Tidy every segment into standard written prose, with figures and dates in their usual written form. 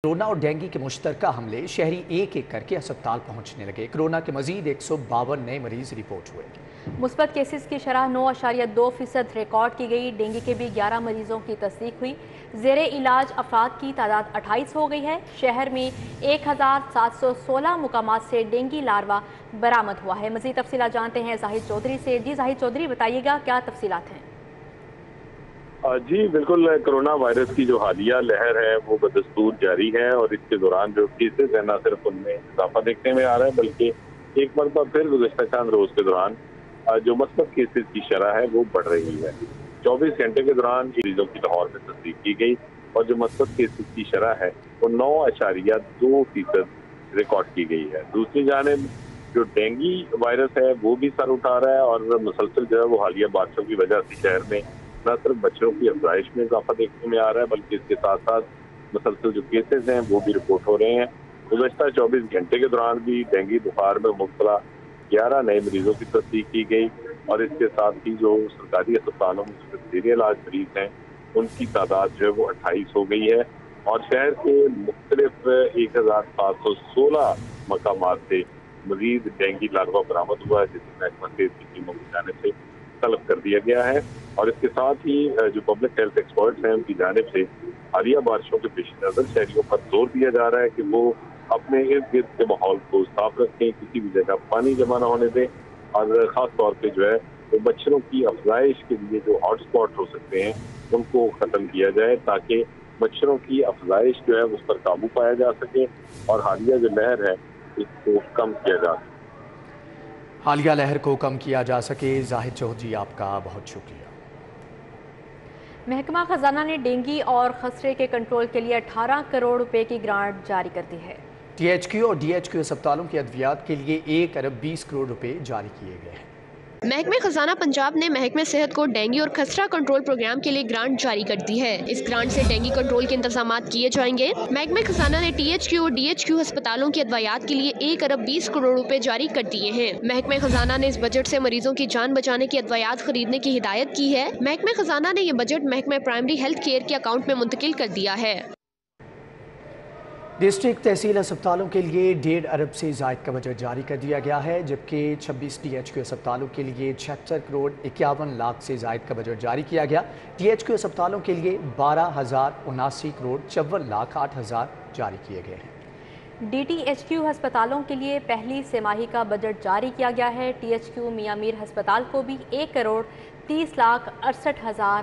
Corona और dengue के मुश्तरका हमले शहरी एक एक करके अस्पताल पहुंचने लगे। कोरोना के मजीद 152 नए मरीज रिपोर्ट हुए। मुस्बत केसेस की शरह 9.2% रिकॉर्ड की गई। डेंगू के भी 11 मरीजों की तस्दीक हुई। जेरे इलाज अफराद की तादाद 28 हो गई है। शहर में 1716 मुकामात से डेंगू लार्वा बरामद हुआ है। मजीद तफसीलात जानते हैं जाहिद चौधरी से। जी जाहिद चौधरी, बताइएगा क्या तफसीलात हैं? जी बिल्कुल, कोरोना वायरस की जो हालिया लहर है वो बदस्तूर जारी है और इसके दौरान जो केसेस है न सिर्फ उनमें इजाफा देखने में आ रहा है बल्कि एक मरतबा फिर गुज़श्ता चंद रोज के दौरान जो मस्बत केसेस की शरह है वो बढ़ रही है। 24 घंटे के दौरान मरीजों की लाहौर में तस्दीक की गई और जो मस्बत केसेस की शरह है वो 9.2% रिकॉर्ड की गई है। दूसरी जानिब जो डेंगू वायरस है वो भी सर उठा रहा है और मुसलसल जो है वो हालिया बारिशों की वजह से शहर में न सिर्फ बच्चों की अफजाइश में इजाफा देखने में आ रहा है बल्कि इसके साथ साथ मुसलसल जो केसेस हैं वो भी रिपोर्ट हो रहे हैं। गुज़श्ता 24 घंटे के दौरान भी डेंगू बुखार में मुब्तला 11 नए मरीजों की तस्दीक की गई और इसके साथ ही जो सरकारी अस्पतालों में जेर इलाज मरीज हैं उनकी तादाद जो है वो 28 हो गई है और शहर के मुख्तलिफ 1716 मकामात से मजीद डेंगू लार्वा बरामद हुआ है जिसे महकमा सेहत की टीमों की जानिब से तलब कर दिया गया है। और इसके साथ ही जो पब्लिक हेल्थ एक्सपर्ट्स हैं उनकी जानिब से हालिया बारिशों के पेश नजर शहरियों पर जोर दिया जा रहा है कि वो अपने इर्द गिर्द के माहौल को साफ रखें, किसी भी जगह पानी जमा न होने दें और खास तौर पे जो है वो मच्छरों की अफजाइश के लिए जो हॉट स्पॉट हो सकते हैं उनको खत्म किया जाए ताकि मच्छरों की अफजाइश जो है उस पर काबू पाया जा सके और हालिया जो लहर है इसको कम किया जा सके। हालिया लहर को कम किया जा सके। जाहिद चौधरी, आपका बहुत शुक्रिया। महकमा खजाना ने डेंगू और खसरे के कंट्रोल के लिए 18 करोड़ रुपए की ग्रांट जारी कर दी है। THQ और DHQ अस्पतालों की अद्वियात के लिए 1 अरब 20 करोड़ रुपए जारी किए गए हैं। महकमे खजाना पंजाब ने महकमे सेहत को डेंगू और खसरा कंट्रोल प्रोग्राम के लिए ग्रांट जारी कर दी है। इस ग्रांट से डेंगू कंट्रोल के इंतजाम किए जाएंगे। महकमे खजाना ने THQ और DHQ अस्पतालों की अद्वियात के लिए 1 अरब 20 करोड़ रुपए जारी कर दिए हैं। महकमे खजाना ने इस बजट से मरीजों की जान बचाने की अद्वियात खरीदने की हिदायत की है। महकमे खजाना ने यह बजट महकमे प्राइमरी हेल्थ केयर के अकाउंट में मुंतकिल कर दिया है। डिस्ट्रिक्ट तहसील अस्पतालों के लिए 1.5 अरब से ज़ायद का बजट जारी कर दिया गया है जबकि 26 DHQ अस्पतालों के लिए 76 करोड़ 51 लाख से ज़ायद का बजट जारी किया गया। THQ अस्पतालों के लिए 12,079 करोड़ 54 लाख 8 हज़ार जारी किए गए हैं। DTHQ अस्पतालों के लिए पहली तिमाही का बजट जारी किया गया है। THQ मियां मीर अस्पताल को भी 1 करोड़ 30 लाख 68 हज़ार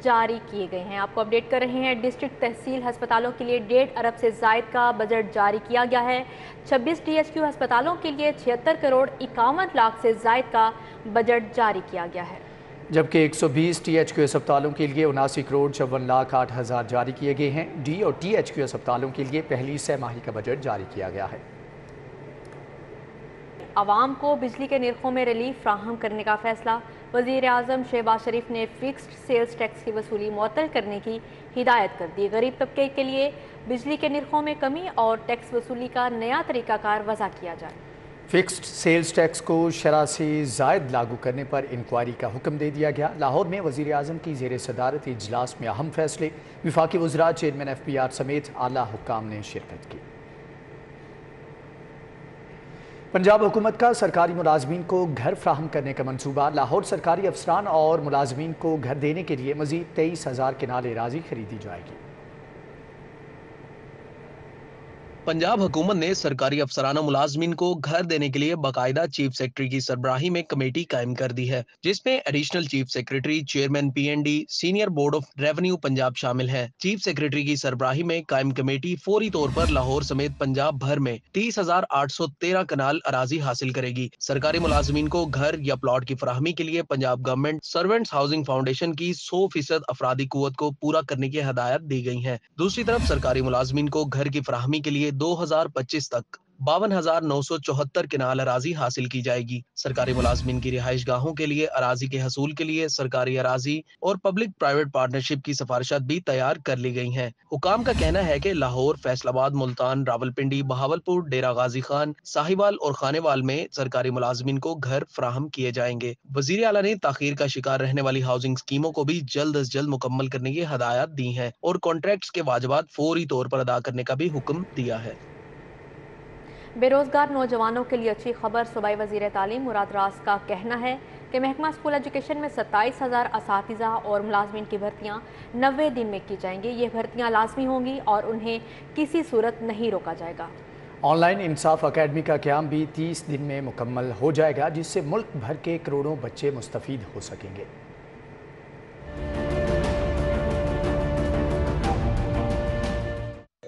जारी किए गए हैं। आपको अपडेट कर रहे हैं। डिस्ट्रिक्ट तहसील अस्पतालों के लिए 1.5 अरब से ज़ायद का बजट जारी किया गया है। 26 DHQ अस्पतालों के लिए 76 करोड़ 51 लाख से ज़ायद का बजट जारी किया गया है जबकि 120 THQ अस्पतालों के लिए 79 करोड़ 54 लाख 8 हज़ार जारी किए गए हैं। D और THQ अस्पतालों के लिए पहली तिमाही का बजट जारी किया गया है। आवाम को बिजली के निर्खों में रिलीफ फ्राहम करने का फैसला। वज़ीर-ए-आज़म शहबाज शरीफ ने फिक्स्ड सेल्स टैक्स की वसूली मुअत्तल करने की हिदायत कर दी। गरीब तबके के लिए बिजली के निर्खों में कमी और टैक्स वसूली का नया तरीकाकार वज़ा किया जाए। फिक्स्ड सेल्स टैक्स को शरह से ज़ायद लागू करने पर इंक्वायरी का हुक्म दे दिया गया। लाहौर में वज़ीर-ए-आज़म की ज़ेर सदारत इजलास में अहम फैसले। वफाकी वज़रा, चेयरमैन FPR समेत आला हुक्काम ने शिरकत की। पंजाब हुकूमत का सरकारी मुलाजमीन को घर फ्राहम करने का मंसूबा। लाहौर सरकारी अफसरान और मुलाजमीन को घर देने के लिए मजीद 23,000 केनाल एराजी खरीदी जाएगी। पंजाब हुकूमत ने सरकारी अफसराना मुलाजमीन को घर देने के लिए बाकायदा चीफ सेक्रेटरी की सरबराही में कमेटी कायम कर दी है जिसमें additional chief secretary, chairman PND, senior board of revenue Punjab शामिल है। चीफ सेक्रेटरी की सरबराही में कायम कमेटी फौरी तौर पर लाहौर समेत पंजाब भर में 30,813 कनाल अराजी हासिल करेगी। सरकारी मुलाजमीन को घर या प्लॉट की फराहमी के लिए Punjab government servants housing foundation की 100% अफरादी कुव्वत को पूरा करने की हदायत दी गई है। दूसरी तरफ सरकारी मुलाजमीन को घर की फराहमी के लिए 2025 तक 52,974 किनाल अराजी हासिल की जाएगी। सरकारी मुलाजमीन की रिहाइश गाहों के लिए अराजी के हसूल के लिए सरकारी अराजी और पब्लिक प्राइवेट पार्टनरशिप की सिफारिशात भी तैयार कर ली गई हैं। हुकाम का कहना है कि लाहौर, फैसलाबाद, मुल्तान, रावलपिंडी, बहावलपुर, डेरा गाजी खान, साहिवाल और खानेवाल में सरकारी मुलाजमीन को घर फराहम किए जाएंगे। वजीर आला ने ताखीर का शिकार रहने वाली हाउसिंग स्कीमों को भी जल्द अज जल्द मुकम्मल करने की हदायत दी हैं और कॉन्ट्रैक्ट्स के वाजिबात फौरी तौर पर अदा करने का भी हुक्म दिया है। बेरोजगार नौजवानों के लिए अच्छी खबर। सूबाई वजीर तालीम मुराद रास का कहना है कि महकमा स्कूल एजुकेशन में 27,000 असातिज़ा और मुलाजमीन की भर्तियाँ 90 दिन में की जाएंगी। ये भर्तियाँ लाजमी होंगी और उन्हें किसी सूरत नहीं रोका जाएगा। ऑनलाइन इंसाफ अकेडमी का क़याम भी 30 दिन में मुकम्मल हो जाएगा, जिससे मुल्क भर के करोड़ों बच्चे मुस्तफ़ीद हो सकेंगे।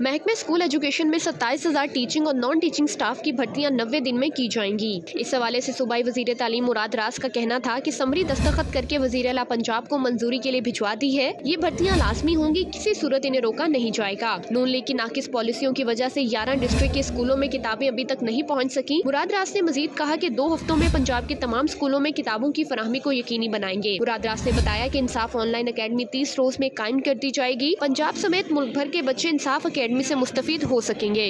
महकमे स्कूल एजुकेशन में 27,000 टीचिंग और नॉन टीचिंग स्टाफ की भर्तियां 90 दिन में की जाएंगी। इस हवाले से सूबाई वजीर तालीम मुराद रास का कहना था कि समरी दस्तखत करके वजीर आला पंजाब को मंजूरी के लिए भिजवा दी है। ये भर्तियां लाजमी होंगी, किसी सूरत इन्हें रोका नहीं जाएगा। नून लीग की नाकिस पॉलिसियों की वजह से 11 डिस्ट्रिक्ट के स्कूलों में किताबें अभी तक नहीं पहुँच सकी। मुराद रास ने मजीद कहा कि 2 हफ्तों में पंजाब के तमाम स्कूलों में किताबों की फराहमी को यकीनी बनाएंगे। मुराद रास ने बताया कि इंसाफ ऑनलाइन अकेडमी 30 रोज में कायम कर दी जाएगी। पंजाब समेत मुल्क भर के बच्चे इंसाफ अकेडमी से मुस्तफीद हो सकेंगे।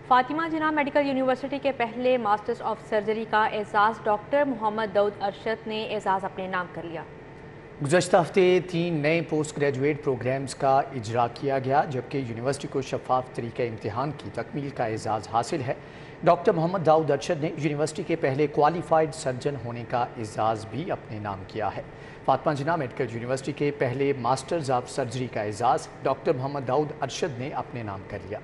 फातिमा जिन्ना मेडिकल यूनिवर्सिटी के पहले मास्टर्स ऑफ सर्जरी का एजाज़ डॉक्टर मोहम्मद दाऊद अरशद ने एजाज़ अपने नाम कर लिया। गुज़श्ता हफ्ते 3 नए पोस्ट ग्रेजुएट प्रोग्राम्स का इजरा किया गया, जबकि यूनिवर्सिटी को शफाफ तरीके इम्तिहान की तकमील का एजाज़ हासिल है। डॉक्टर मोहम्मद दाऊद अरशद ने यूनिवर्सिटी के पहले क्वालिफाइड सर्जन होने का एजाज़ भी अपने नाम किया है। फातिमा जिन्ना मेडिकल यूनिवर्सिटी के पहले मास्टर्स ऑफ सर्जरी का एजाज़ डॉक्टर मोहम्मद दाऊद अरशद ने अपने नाम कर लिया।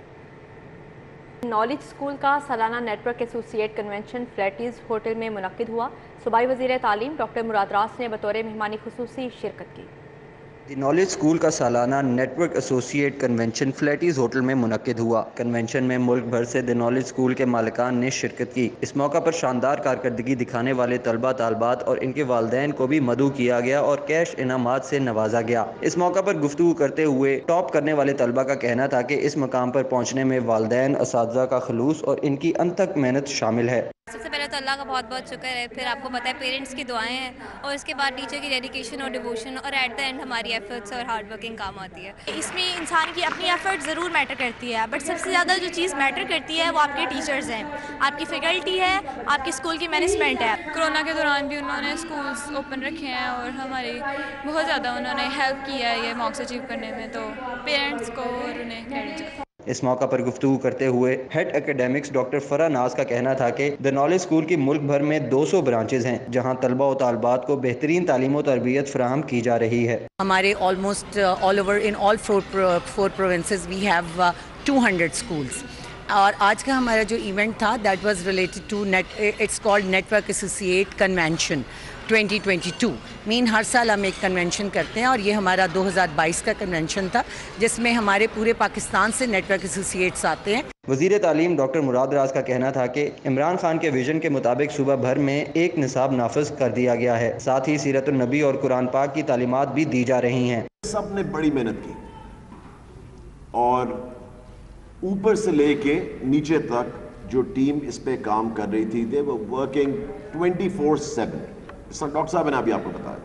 नॉलेज स्कूल का सालाना नेटवर्क एसोसिएट कन्वेंशन फ्लैटीज़ होटल में मुनक्किद हुआ। सूबाई वज़ीर तालीम डॉक्टर मुराद रास ने बतौर मेहमानी खुसूसी शिरकत की। नॉलेज स्कूल का सालाना नेटवर्क एसोसिएट कन्वेंशन फ्लैटीज़ होटल में मुनक्किद हुआ। कन्वेंशन में मुल्क भर से द नॉलेज स्कूल के मालिकान ने शिरकत की। इस मौका पर शानदार कारकर्दगी दिखाने वाले तलबा तालबात और इनके वालदैन को भी मदऊ किया गया और कैश इनामात से नवाजा गया। इस मौका पर गुफ्तगू करते हुए टॉप करने वाले तलबा का कहना था कि इस मकाम पर पहुँचने में वालदैन, असातिज़ा का खलूस और इनकी अनथक मेहनत शामिल है। सबसे पहले तो अल्लाह का बहुत बहुत शुक्र है, फिर आपको पता है पेरेंट्स की दुआएं हैं और इसके बाद टीचर की डेडिकेशन और डिवोशन और एट द एंड हमारी एफर्ट्स और हार्ड वर्किंग काम आती है। इसमें इंसान की अपनी एफर्ट ज़रूर मैटर करती है, बट सबसे ज़्यादा जो चीज़ मैटर करती है वो आपके टीचर्स हैं, आपकी फैकल्टी है, आपकी स्कूल की मैनेजमेंट है। कोरोना के दौरान भी उन्होंने स्कूल्स ओपन रखे हैं और हमारी बहुत ज़्यादा उन्होंने हेल्प किया है ये मॉक्स अचीव करने में, तो पेरेंट्स को और उन्हें क्रेडिट। इस मौका पर गुफ्तगू करते हुए हेड एकेडमिक्स डॉक्टर फरा नाज का कहना था कि द नॉलेज स्कूल की मुल्क भर में 200 ब्रांचेज हैं, जहां तलबा और तालबात को बेहतरीन तालीम और तरबियत फराहम की जा रही है। हमारे almost all over in all 4 provinces we have 200 schools. और आज का हमारा जो इवेंट था that was related to it's called network associate convention 2022। Mean हर साल हम एक कन्वेंशन करते हैं और ये हमारा 2022 का कन्वेंशन था, जिसमें हमारे पूरे पाकिस्तान से नेटवर्क एसोसिएट्स आते हैं। वज़ीर तालीम डॉक्टर मुराद रास का कहना था कि इमरान खान के विजन के मुताबिक सूबा भर में एक निसाब नाफिज कर दिया गया है, साथ ही सीरत नबी और कुरान पाक की तालीमात भी दी जा रही हैं। सब ने बड़ी मेहनत की और ऊपर से लेके नीचे तक जो टीम इस पे काम कर रही थी, दे वर वर्किंग 24/7। डॉक्टर साहब ने अभी आपको बताया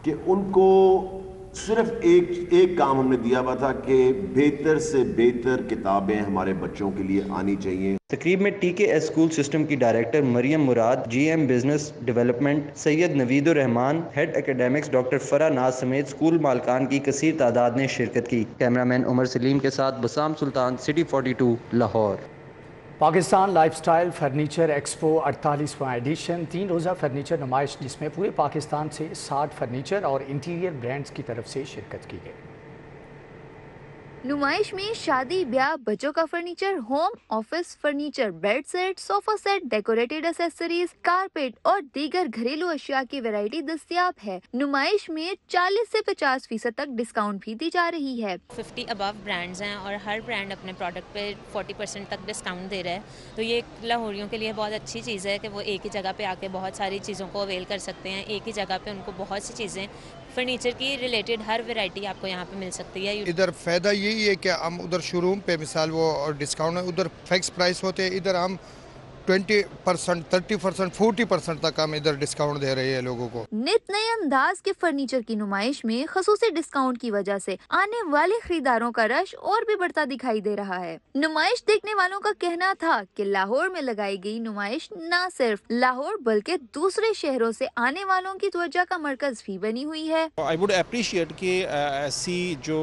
कि उनको सिर्फ एक काम हमने दिया हुआ था कि बेहतर से बेहतर किताबें हमारे बच्चों के लिए आनी चाहिए। तकरीब में TKS स्कूल सिस्टम की director Mariam Murad, GM business development Syed Naveedur Rahman, head academics doctor Farah Naz समेत स्कूल मालकान की कसीर तादाद ने शिरकत की। कैमरामैन उमर सलीम के साथ Bassam Sultan, city 42, Lahore. Pakistan lifestyle furniture expo 48वां एडिशन 3 रोज़ा फर्नीचर नुमाइश, जिसमें पूरे पाकिस्तान से 60 फर्नीचर और इंटीरियर ब्रांड्स की तरफ से शिरकत की गई। नुमाइश में शादी, ब्याह, बच्चों का furniture, home office furniture, bed set, sofa set, decorated accessories, carpet और दीगर घरेलू अशिया की वैरायटी दस्तयाब है। नुमाइश में 40 से 50% तक डिस्काउंट भी दी जा रही है। 50 अबव ब्रांड्स हैं और हर ब्रांड अपने प्रोडक्ट पे 40% तक डिस्काउंट दे रहा है, तो ये लाहौरियों के लिए बहुत अच्छी चीज़ है कि वो एक ही जगह पे आके बहुत सारी चीज़ों को अवेल कर सकते हैं। एक ही जगह पे उनको बहुत सी चीज़ें फर्नीचर की रिलेटेड हर वैरायटी आपको यहाँ पे मिल सकती है। इधर फ़ायदा ये یہ کہ ہم ادھر شو روم پہ مثال وہ ڈسکاؤنٹ ہے، ادھر فکس پرائس ہوتے ہیں، ادھر ہم 20%، 30%، 40% تک ہم ادھر ڈسکاؤنٹ دے رہے ہیں لوگوں کو۔ نت نئے انداز کے فرنیچر کی نمائش میں خصوصی ڈسکاؤنٹ کی وجہ سے آنے والے خریداروں کا رش اور بھی بڑھتا دکھائی دے رہا ہے۔ نمائش دیکھنے والوں کا کہنا تھا کہ لاہور میں لگائی گئی نمائش نہ صرف لاہور بلکہ دوسرے شہروں سے آنے والوں کی توجہ کا مرکز بھی بنی ہوئی ہے۔ I would appreciate کہ ایسی جو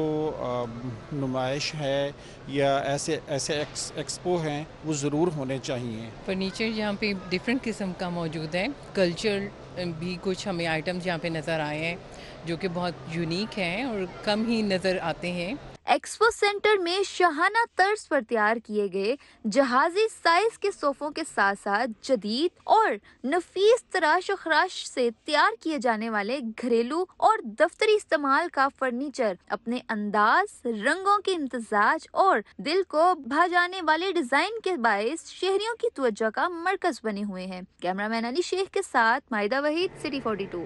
نمائش ہے یا ایسے ایکسپو ہیں وہ ضرور ہونے چاہیے۔ فرنیچر یہاں پہ ڈفرینٹ قسم کا موجود ہے، کلچر بھی کچھ ہمیں آئٹمز یہاں پہ نظر آئے ہیں جو کہ بہت یونیک ہیں اور کم ہی نظر آتے ہیں۔ ایکسپو سینٹر میں شاہانہ طرز پر تیار کیے گئے جہازی سائز کے صوفوں کے ساتھ ساتھ جدید اور نفیس تراش و خراش سے تیار کیے جانے والے گھریلو اور دفتری استعمال کا فرنیچر اپنے انداز، رنگوں کے امتزاج اور دل کو بھا جانے والے ڈیزائن کے باعث شہریوں کی توجہ کا مرکز بنے ہوئے ہیں۔ کیمرہ مین علی شیخ کے ساتھ مائدہ وحید، سٹی 42۔